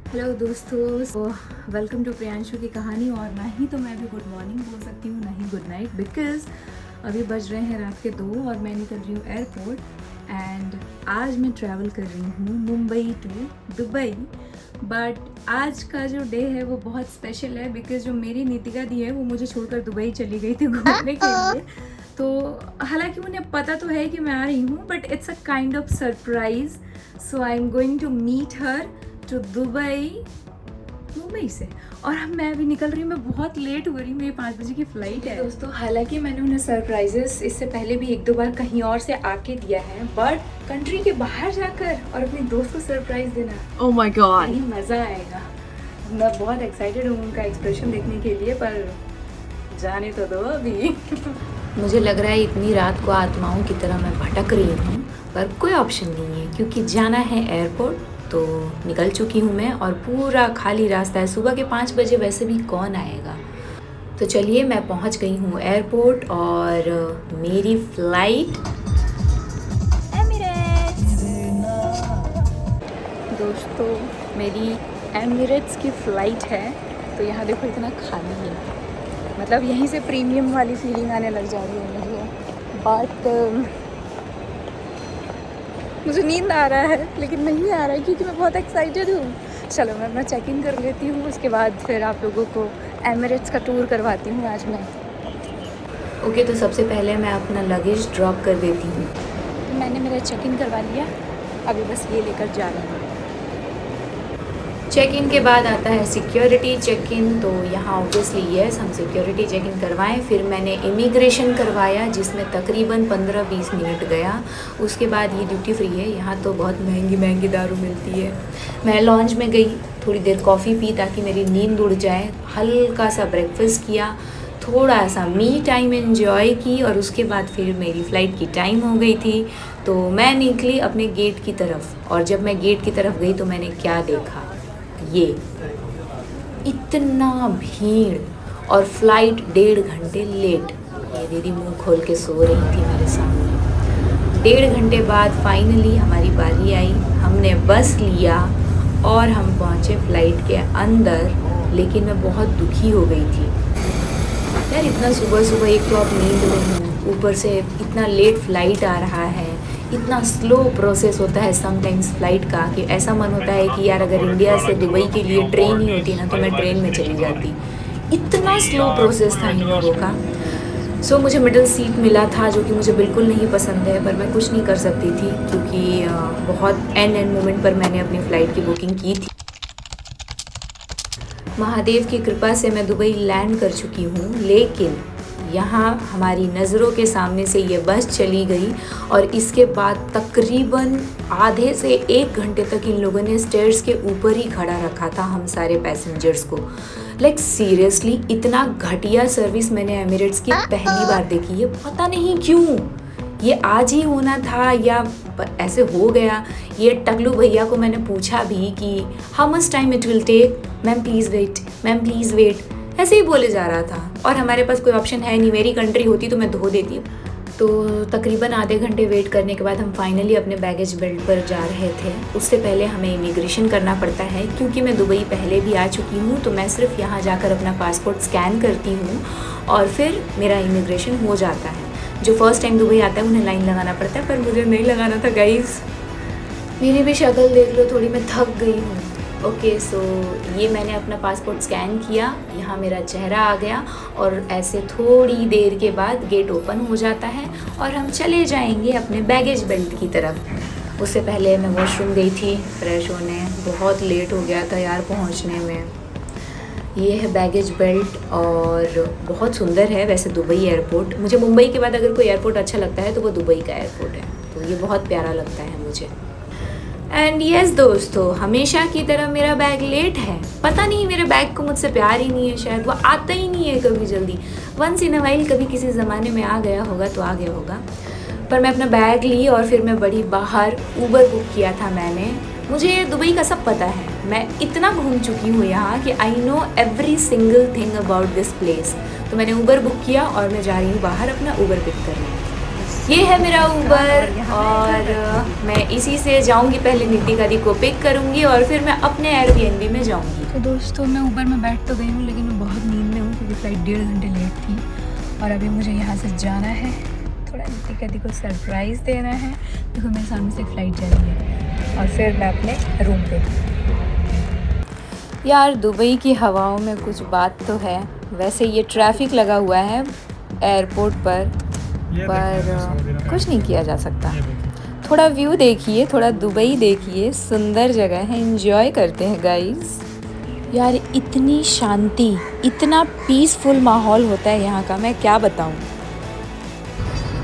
Hello दोस्तों, welcome to Priyanshu की कहानी। और ना ही तो मैं अभी गुड मॉर्निंग बोल सकती हूँ, ना ही गुड नाइट, बिकॉज़ अभी बज रहे हैं रात के 2 और मैं निकल रही हूँ एयरपोर्ट। एंड आज मैं ट्रैवल कर रही हूँ मुंबई टू दुबई। बट आज का जो डे है वो बहुत स्पेशल है, बिकॉज़ जो मेरी नीतिका दी है वो मुझे छोड़कर दुबई चली गई थी घूमने के लिए। तो हालांकि उन्हें पता तो है कि मैं आ रही हूँ, but it's a kind of surprise. So I am going to meet her to Dubai Mumbai से। और अब मैं अभी निकल रही हूँ, मैं बहुत लेट हो रही हूँ, मेरी 5 बजे की फ़्लाइट है। दोस्तों, हालांकि मैंने उन्हें सरप्राइजेस इससे पहले भी 1-2 बार कहीं और से आके दिया है, बट कंट्री के बाहर जाकर और अपने दोस्त को सरप्राइज देना, Oh my god. यही मज़ा आएगा। मैं बहुत एक्साइटेड हूँ उनका एक्सप्रेशन देखने के लिए, पर जाने तो दो अभी। मुझे लग रहा है इतनी रात को आत्माओं की तरह मैं भटक रही हूँ, पर कोई ऑप्शन नहीं है क्योंकि जाना है एयरपोर्ट। तो निकल चुकी हूँ मैं और पूरा खाली रास्ता है। सुबह के 5 बजे वैसे भी कौन आएगा। तो चलिए, मैं पहुँच गई हूँ एयरपोर्ट और मेरी फ़्लाइट दोस्तों, मेरी एमिरेट्स की फ़्लाइट है। तो यहाँ देखो इतना खाली है, मतलब यहीं से प्रीमियम वाली फीलिंग आने लग जा रही है मुझे। बट मुझे नींद आ रहा है, लेकिन नहीं आ रहा है क्योंकि मैं बहुत एक्साइटेड हूँ। चलो मैं अपना चेक इन कर लेती हूँ, उसके बाद फिर आप लोगों को एमिरेट्स का टूर करवाती हूँ आज मैं। ओके, तो सबसे पहले मैं अपना लगेज ड्रॉप कर देती हूँ। तो मैंने मेरा चेक इन करवा लिया, अभी बस ये लेकर जा रही हूँ। चेक इन के बाद आता है सिक्योरिटी चेक इन। तो यहाँ ऑब्वियसली यस, हम सिक्योरिटी चेक इन करवाएं। फिर मैंने इमिग्रेशन करवाया जिसमें तकरीबन 15-20 मिनट गया। उसके बाद ये ड्यूटी फ्री है, यहाँ तो बहुत महंगी महंगी दारू मिलती है। मैं लॉन्ज में गई, थोड़ी देर कॉफ़ी पी ताकि मेरी नींद उड़ जाए, हल्का सा ब्रेकफास्ट किया, थोड़ा सा मी टाइम एंजॉय की और उसके बाद फिर मेरी फ़्लाइट की टाइम हो गई थी। तो मैं निकली अपने गेट की तरफ, और जब मैं गेट की तरफ गई तो मैंने क्या देखा, ये इतना भीड़ और फ्लाइट 1.5 घंटे लेट। ये दीदी मुंह खोल के सो रही थी मेरे सामने। 1.5 घंटे बाद फाइनली हमारी बारी आई, हमने बस लिया और हम पहुंचे फ्लाइट के अंदर। लेकिन मैं बहुत दुखी हो गई थी यार, इतना सुबह सुबह, एक तो आप नींद में हूँ, ऊपर से इतना लेट फ्लाइट आ रहा है। इतना स्लो प्रोसेस होता है समटाइम्स फ़्लाइट का कि ऐसा मन होता है कि यार अगर इंडिया से दुबई के लिए ट्रेन ही होती ना तो मैं ट्रेन में चली जाती। इतना स्लो प्रोसेस था इन लोगों का। सो मुझे मिडिल सीट मिला था जो कि मुझे बिल्कुल नहीं पसंद है, पर मैं कुछ नहीं कर सकती थी क्योंकि बहुत एंड मोमेंट पर मैंने अपनी फ़्लाइट की बुकिंग की थी। महादेव की कृपा से मैं दुबई लैंड कर चुकी हूँ, लेकिन यहाँ हमारी नज़रों के सामने से ये बस चली गई और इसके बाद तकरीबन आधे से 1 घंटे तक इन लोगों ने स्टेयर्स के ऊपर ही खड़ा रखा था हम सारे पैसेंजर्स को। लाइक सीरियसली, इतना घटिया सर्विस मैंने एमिरेट्स की पहली बार देखी है। पता नहीं क्यों ये आज ही होना था या ऐसे हो गया। ये टकलू भैया को मैंने पूछा भी कि how much time it will take, ma'am please wait, ma'am please wait, ऐसे ही बोले जा रहा था। और हमारे पास कोई ऑप्शन है नहीं, मेरी कंट्री होती तो मैं धो देती। तो तकरीबन आधे घंटे वेट करने के बाद हम फाइनली अपने बैगेज बेल्ट पर जा रहे थे। उससे पहले हमें इमिग्रेशन करना पड़ता है क्योंकि मैं दुबई पहले भी आ चुकी हूँ। तो मैं सिर्फ यहाँ जाकर अपना पासपोर्ट स्कैन करती हूँ और फिर मेरा इमिग्रेशन हो जाता है। जो फर्स्ट टाइम दुबई आता है उन्हें लाइन लगाना पड़ता है, पर मुझे नहीं लगाना था गाइस। मेरी भी शक्ल देख लो, थोड़ी मैं थक गई हूँ। ओके, सो ये मैंने अपना पासपोर्ट स्कैन किया, यहाँ मेरा चेहरा आ गया और ऐसे थोड़ी देर के बाद गेट ओपन हो जाता है और हम चले जाएंगे अपने बैगेज बेल्ट की तरफ। उससे पहले मैं वॉशरूम गई थी फ्रेश होने, बहुत लेट हो गया था यार पहुँचने में। ये है बैगेज बेल्ट और बहुत सुंदर है वैसे दुबई एयरपोर्ट। मुझे मुंबई के बाद अगर कोई एयरपोर्ट अच्छा लगता है तो वो दुबई का एयरपोर्ट है, तो ये बहुत प्यारा लगता है मुझे। एंड यस दोस्तों, हमेशा की तरह मेरा बैग लेट है। पता नहीं मेरे बैग को मुझसे प्यार ही नहीं है, शायद वो आता ही नहीं है कभी जल्दी। वंस इन अ वाइल कभी किसी ज़माने में आ गया होगा तो आ गया होगा। पर मैं अपना बैग ली और फिर मैं बड़ी बाहर ऊबर बुक किया था मैंने। मुझे दुबई का सब पता है, मैं इतना घूम चुकी हूँ यहाँ कि I know every single thing about this place. तो मैंने ऊबर बुक किया और मैं जा रही हूँ बाहर अपना ऊबर पिक करने। ये है मेरा उबर और मैं इसी से जाऊंगी। पहले नितिका दी को पिक करूंगी और फिर मैं अपने एयरबीएनबी में जाऊंगी। तो दोस्तों मैं उबर में बैठ तो गई हूँ, लेकिन मैं बहुत नींद में हूँ क्योंकि फ़्लाइट 1.5 घंटे लेट थी और अभी मुझे यहाँ से जाना है। थोड़ा नितिका दी को सरप्राइज़ देना है। देखो मेरे सामने से फ़्लाइट जा रही है और फिर मैं अपने रूम पे। यार दुबई की हवाओं में कुछ बात तो है। वैसे ये ट्रैफिक लगा हुआ है एयरपोर्ट पर कुछ नहीं किया जा सकता। थोड़ा व्यू देखिए, थोड़ा दुबई देखिए, सुंदर जगह है, एंजॉय करते हैं गाइस। यार इतनी शांति, इतना पीसफुल माहौल होता है यहाँ का, मैं क्या बताऊँ।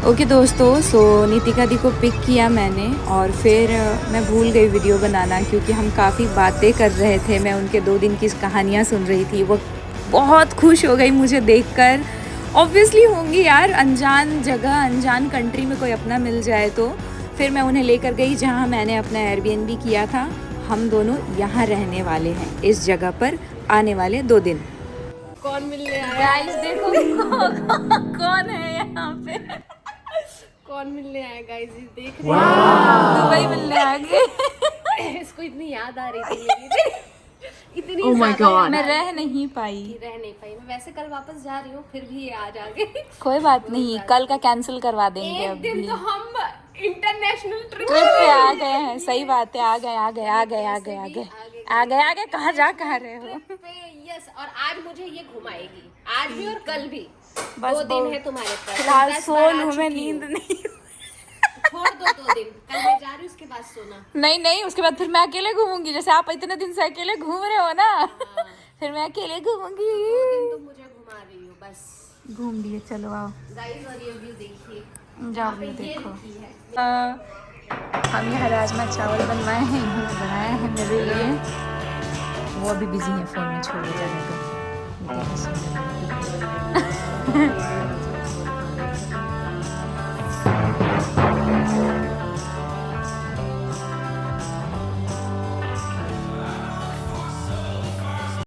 ओके दोस्तों, सो नितिका दी को पिक किया मैंने और फिर मैं भूल गई वीडियो बनाना क्योंकि हम काफ़ी बातें कर रहे थे। मैं उनके 2 दिन की कहानियाँ सुन रही थी। वो बहुत खुश हो गई मुझे देखकर। ऑब्वियसली होंगी यार, अनजान जगह, अनजान कंट्री में कोई अपना मिल जाए तो। फिर मैं उन्हें लेकर गई जहाँ मैंने अपना एयरबीएनबी किया था। हम दोनों यहाँ रहने वाले हैं इस जगह पर आने वाले 2 दिन। कौन मिलने आया गाइस? देखो कौन है यहाँ पे। कौन मिलने आया गाइस? देख रहे हैं, दुबई मिलने आ गए। इसको इतनी याद आ रही थी मेरी। इतनी Oh my God. मैं रह नहीं पाई। मैं वैसे कल वापस जा रही हूँ, फिर भी ये आज आ गए। कोई बात नहीं, कल का कैंसिल करवा देंगे। एक दिन तो हम इंटरनेशनल ट्रिप पे आ गए हैं। सही बात है, आ गए। कहाँ रहे हो? यस, और आज मुझे ये घुमाएगी, आज भी और कल भी। 2 दिन है तुम्हारे पास। फिलहाल सो लूं, मैं नींद नहीं। छोड़ दो 2 दिन, कल मैं जा रही हूँ, उसके बाद सोना। नहीं, उसके बाद फिर मैं अकेले घूमूंगी। जैसे आप इतने दिन से अकेले घूम रहे हो ना, फिर मैं अकेले घूमूंगी। 2 दिन तुम मुझे घुमा रही हो बस। घूम लिए, चलो आओ गाइस, और ये व्यू देखिए, जाओ व्यू देखो। हम यहाँ राजमा चावल बनवाए हैं, इन्होंने बनाया है मेरे लिए। वो अभी बिजी है, फोन में छोड़ जाने दो।